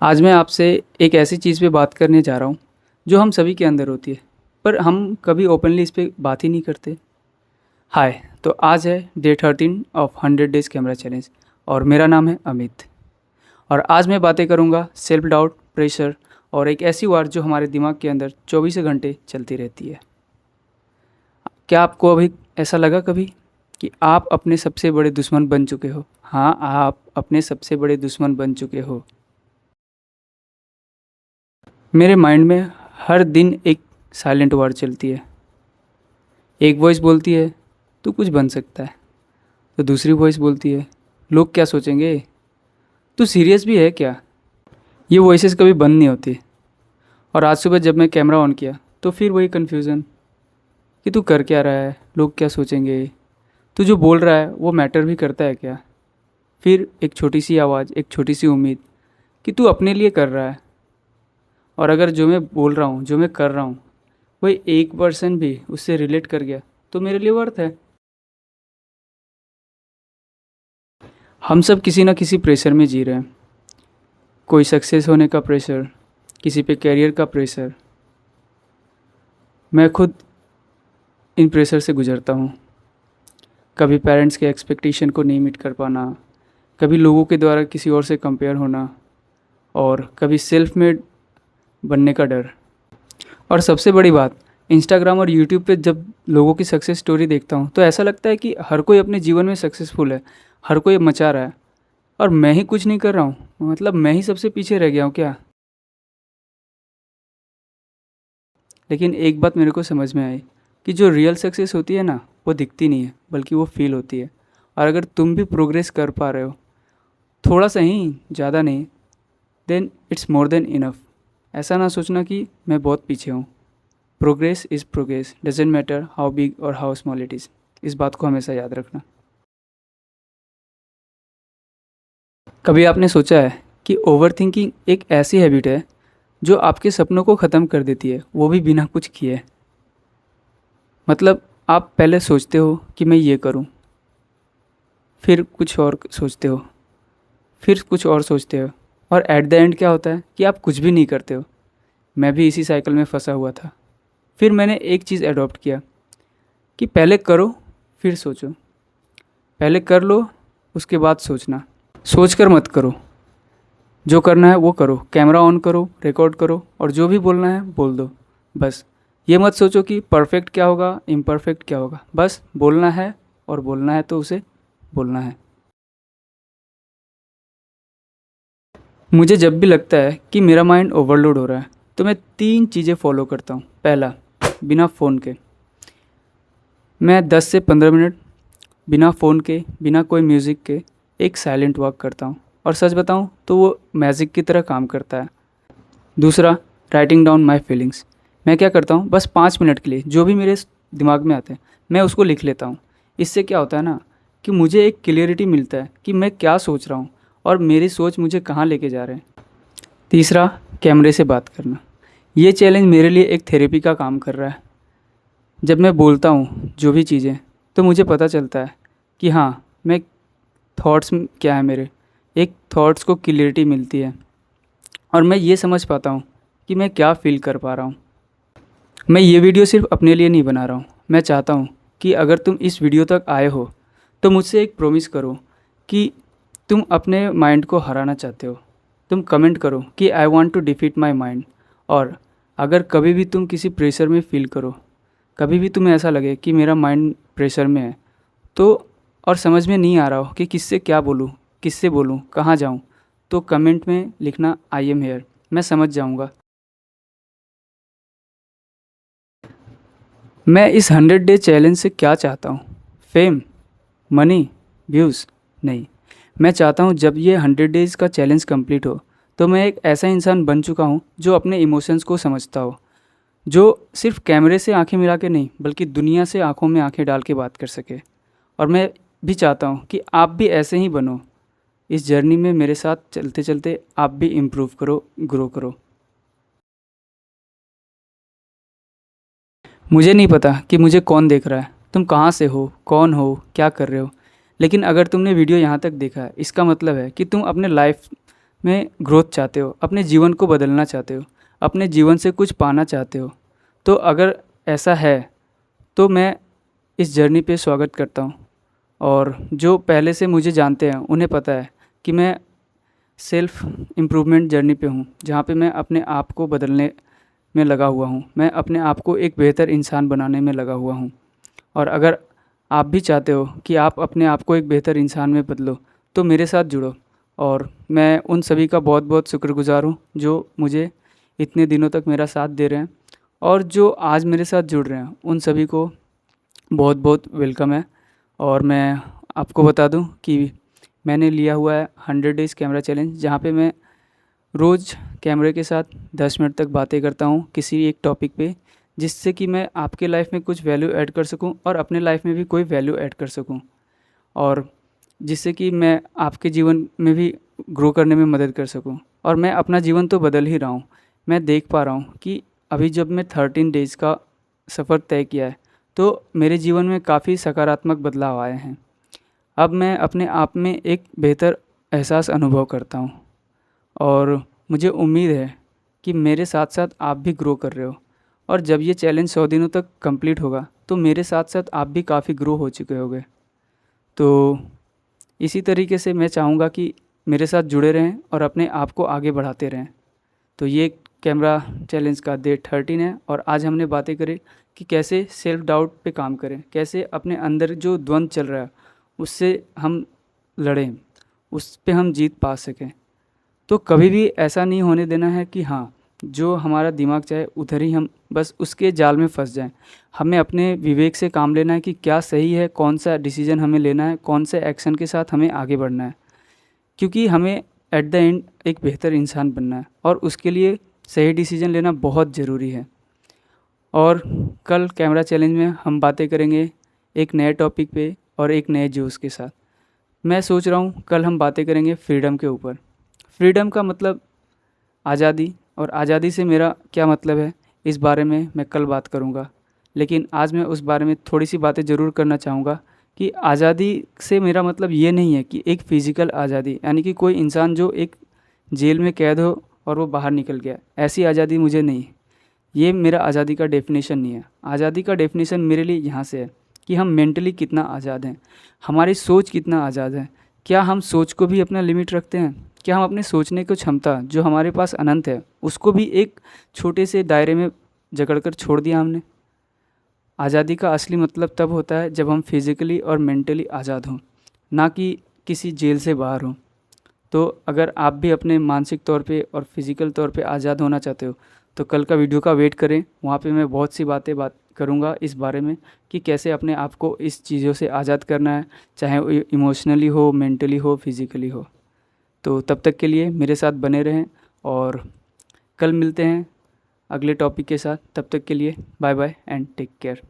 आज मैं आपसे एक ऐसी चीज़ पे बात करने जा रहा हूँ जो हम सभी के अंदर होती है, पर हम कभी ओपनली इस पे बात ही नहीं करते। हाय, तो आज है day 13 of 100 days camera challenge और मेरा नाम है अमित। और आज मैं बातें करूँगा सेल्फ डाउट, प्रेशर और एक ऐसी वार जो हमारे दिमाग के अंदर 24 घंटे चलती रहती है। क्या आपको अभी ऐसा लगा कभी कि आप अपने सबसे बड़े दुश्मन बन चुके हो? हाँ, आप अपने सबसे बड़े दुश्मन बन चुके हो। मेरे माइंड में हर दिन एक साइलेंट वार चलती है। एक वॉइस बोलती है तू कुछ बन सकता है, तो दूसरी वॉइस बोलती है लोग क्या सोचेंगे, तू सीरियस भी है क्या। ये वॉइसेस कभी बंद नहीं होती। और आज सुबह जब मैं कैमरा ऑन किया तो फिर वही कन्फ्यूज़न कि तू कर क्या रहा है, लोग क्या सोचेंगे, तू जो बोल रहा है वो मैटर भी करता है क्या। फिर एक छोटी सी आवाज़, एक छोटी सी उम्मीद कि तू अपने लिए कर रहा है, और अगर जो मैं बोल रहा हूँ, जो मैं कर रहा हूँ, वही 1% भी उससे रिलेट कर गया तो मेरे लिए वर्थ है। हम सब किसी ना किसी प्रेशर में जी रहे हैं। कोई सक्सेस होने का प्रेशर, किसी पे कैरियर का प्रेशर। मैं खुद इन प्रेशर से गुजरता हूँ। कभी पेरेंट्स के एक्सपेक्टेशन को नहीं मीट कर पाना, कभी लोगों के द्वारा किसी और से कंपेयर होना, और कभी सेल्फ मेड बनने का डर। और सबसे बड़ी बात, इंस्टाग्राम और यूट्यूब पे जब लोगों की सक्सेस स्टोरी देखता हूँ तो ऐसा लगता है कि हर कोई अपने जीवन में सक्सेसफुल है, हर कोई मचा रहा है, और मैं ही कुछ नहीं कर रहा हूँ। मतलब मैं ही सबसे पीछे रह गया हूँ क्या। लेकिन एक बात मेरे को समझ में आई कि जो रियल सक्सेस होती है ना, वो दिखती नहीं है बल्कि वो फील होती है। और अगर तुम भी प्रोग्रेस कर पा रहे हो, थोड़ा सा ही, ज़्यादा नहीं, then it's more than enough. ऐसा ना सोचना कि मैं बहुत पीछे हूँ। Progress is progress, doesn't matter how big or how small it is. इस बात को हमेशा याद रखना। कभी आपने सोचा है कि ओवर थिंकिंग एक ऐसी हैबिट है जो आपके सपनों को ख़त्म कर देती है, वो भी बिना कुछ किए। मतलब आप पहले सोचते हो कि मैं ये करूं, फिर कुछ और सोचते हो, फिर कुछ और सोचते हो, और एट द एंड क्या होता है कि आप कुछ भी नहीं करते हो। मैं भी इसी साइकिल में फंसा हुआ था। फिर मैंने एक चीज़ अडॉप्ट किया कि पहले करो फिर सोचो। पहले कर लो, उसके बाद सोचना। सोच कर मत करो, जो करना है वो करो। कैमरा ऑन करो, रिकॉर्ड करो, और जो भी बोलना है बोल दो। बस ये मत सोचो कि परफेक्ट क्या होगा, इम्परफेक्ट क्या होगा। बस बोलना है, और बोलना है तो उसे बोलना है। मुझे जब भी लगता है कि मेरा माइंड ओवरलोड हो रहा है तो मैं 3 चीज़ें फॉलो करता हूँ। पहला, बिना फ़ोन के मैं 10 से 15 मिनट बिना फ़ोन के, बिना कोई म्यूज़िक के एक साइलेंट वॉक करता हूँ, और सच बताऊँ तो वो मैजिक की तरह काम करता है। दूसरा, राइटिंग डाउन माई फीलिंग्स। मैं क्या करता हूँ, बस 5 मिनट के लिए जो भी मेरे दिमाग में आते हैं मैं उसको लिख लेता हूँ। इससे क्या होता है ना कि मुझे एक क्लियरिटी मिलता है कि मैं क्या सोच रहा हूँ और मेरी सोच मुझे कहाँ लेके जा रहे हैं। तीसरा, कैमरे से बात करना। ये चैलेंज मेरे लिए एक थेरेपी का काम कर रहा है। जब मैं बोलता हूँ जो भी चीज़ें, तो मुझे पता चलता है कि हाँ, मैं थॉट्स क्या है मेरे, एक थॉट्स को क्लियरिटी मिलती है, और मैं ये समझ पाता हूँ कि मैं क्या फ़ील कर पा रहा हूँ। मैं ये वीडियो सिर्फ अपने लिए नहीं बना रहा हूँ। मैं चाहता हूँ कि अगर तुम इस वीडियो तक आए हो तो मुझसे एक प्रॉमिस करो कि तुम अपने माइंड को हराना चाहते हो। तुम कमेंट करो कि I want to defeat my mind. और अगर कभी भी तुम किसी प्रेशर में फ़ील करो, कभी भी तुम्हें ऐसा लगे कि मेरा माइंड प्रेशर में है, तो और समझ में नहीं आ रहा हो कि किससे क्या बोलूँ, किससे बोलूँ, कहाँ जाऊँ, तो कमेंट में लिखना आई एम हेयर। मैं समझ जाऊँगा। मैं इस 100 डे चैलेंज से क्या चाहता हूँ? Fame, money, views? नहीं। मैं चाहता हूँ जब ये 100 डेज़ का चैलेंज कंप्लीट हो तो मैं एक ऐसा इंसान बन चुका हूँ जो अपने इमोशंस को समझता हो, जो सिर्फ कैमरे से आंखें मिला के नहीं बल्कि दुनिया से आंखों में आंखें डाल के बात कर सके। और मैं भी चाहता हूँ कि आप भी ऐसे ही बनो। इस जर्नी में मेरे साथ चलते चलते आप भी इम्प्रूव करो, ग्रो करो। मुझे नहीं पता कि मुझे कौन देख रहा है, तुम कहाँ से हो, कौन हो, क्या कर रहे हो, लेकिन अगर तुमने वीडियो यहाँ तक देखा है इसका मतलब है कि तुम अपने लाइफ में ग्रोथ चाहते हो, अपने जीवन को बदलना चाहते हो, अपने जीवन से कुछ पाना चाहते हो, तो अगर ऐसा है तो मैं इस जर्नी पे स्वागत करता हूँ। और जो पहले से मुझे जानते हैं उन्हें पता है कि मैं सेल्फ़ इम्प्रूवमेंट जर्नी पे हूँ, जहाँ पे मैं अपने आप को बदलने में लगा हुआ हूँ। मैं अपने आप को एक बेहतर इंसान बनाने में लगा हुआ हूँ। और अगर आप भी चाहते हो कि आप अपने आप को एक बेहतर इंसान में बदलो, तो मेरे साथ जुड़ो। और मैं उन सभी का बहुत बहुत शुक्रगुज़ार हूँ जो मुझे इतने दिनों तक मेरा साथ दे रहे हैं, और जो आज मेरे साथ जुड़ रहे हैं उन सभी को बहुत बहुत वेलकम है। और मैं आपको बता दूं कि मैंने लिया हुआ है 100 डेज़ कैमरा चैलेंज, जहाँ पे मैं रोज़ कैमरे के साथ 10 मिनट तक बातें करता हूँ किसी एक टॉपिक पे, जिससे कि मैं आपके लाइफ में कुछ वैल्यू ऐड कर सकूँ और अपने लाइफ में भी कोई वैल्यू ऐड कर सकूँ, और जिससे कि मैं आपके जीवन में भी ग्रो करने में मदद कर सकूँ। और मैं अपना जीवन तो बदल ही रहा हूँ। मैं देख पा रहा हूँ कि अभी जब मैं 13 डेज़ का सफ़र तय किया है, तो मेरे जीवन में काफ़ी सकारात्मक बदलाव आए हैं। अब मैं अपने आप में एक बेहतर एहसास अनुभव करता हूँ, और मुझे उम्मीद है कि मेरे साथ साथ आप भी ग्रो कर रहे हो। और जब ये चैलेंज 100 दिनों तक कंप्लीट होगा, तो मेरे साथ साथ आप भी काफ़ी ग्रो हो चुके होंगे। तो इसी तरीके से मैं चाहूँगा कि मेरे साथ जुड़े रहें और अपने आप को आगे बढ़ाते रहें। तो ये कैमरा चैलेंज का डे 13 है, और आज हमने बातें करी कि कैसे सेल्फ डाउट पे काम करें, कैसे अपने अंदर जो द्वंद्व चल रहा है उससे हम लड़ें, उस पे हम जीत पा सकें। तो कभी भी ऐसा नहीं होने देना है कि हाँ, जो हमारा दिमाग चाहे उधर ही हम बस उसके जाल में फंस जाएं। हमें अपने विवेक से काम लेना है कि क्या सही है, कौन सा डिसीजन हमें लेना है, कौन से एक्शन के साथ हमें आगे बढ़ना है, क्योंकि हमें एट द एंड एक बेहतर इंसान बनना है, और उसके लिए सही डिसीजन लेना बहुत ज़रूरी है। और कल कैमरा चैलेंज में हम बातें करेंगे एक नए टॉपिक पे और एक नए जोश के साथ। मैं सोच रहा हूँ कल हम बातें करेंगे फ्रीडम के ऊपर। फ्रीडम का मतलब आज़ादी, और आज़ादी से मेरा क्या मतलब है, इस बारे में मैं कल बात करूँगा। लेकिन आज मैं उस बारे में थोड़ी सी बातें ज़रूर करना चाहूँगा कि आज़ादी से मेरा मतलब ये नहीं है कि एक फ़िज़िकल आज़ादी, यानी कि कोई इंसान जो एक जेल में कैद हो और वो बाहर निकल गया, ऐसी आज़ादी मुझे नहीं है। ये मेरा आज़ादी का डेफिनेशन नहीं है। आज़ादी का डेफिनेशन मेरे लिए यहाँ से है कि हम मेंटली कितना आज़ाद हैं, हमारी सोच कितना आज़ाद है। क्या हम सोच को भी अपना लिमिट रखते हैं? क्या हम अपने सोचने की क्षमता जो हमारे पास अनंत है उसको भी एक छोटे से दायरे में जकड़कर छोड़ दिया हमने? आज़ादी का असली मतलब तब होता है जब हम फिज़िकली और मेंटली आज़ाद हों, ना कि किसी जेल से बाहर हों। तो अगर आप भी अपने मानसिक तौर पे और फिज़िकल तौर पे आज़ाद होना चाहते हो, तो कल का वीडियो का वेट करें। वहाँ पे मैं बहुत सी बात करूँगा इस बारे में कि कैसे अपने आप को इस चीज़ों से आज़ाद करना है, चाहे वो इमोशनली हो, मेंटली हो, फिज़िकली हो। तो तब तक के लिए मेरे साथ बने रहें, और कल मिलते हैं अगले टॉपिक के साथ। तब तक के लिए bye bye and take care.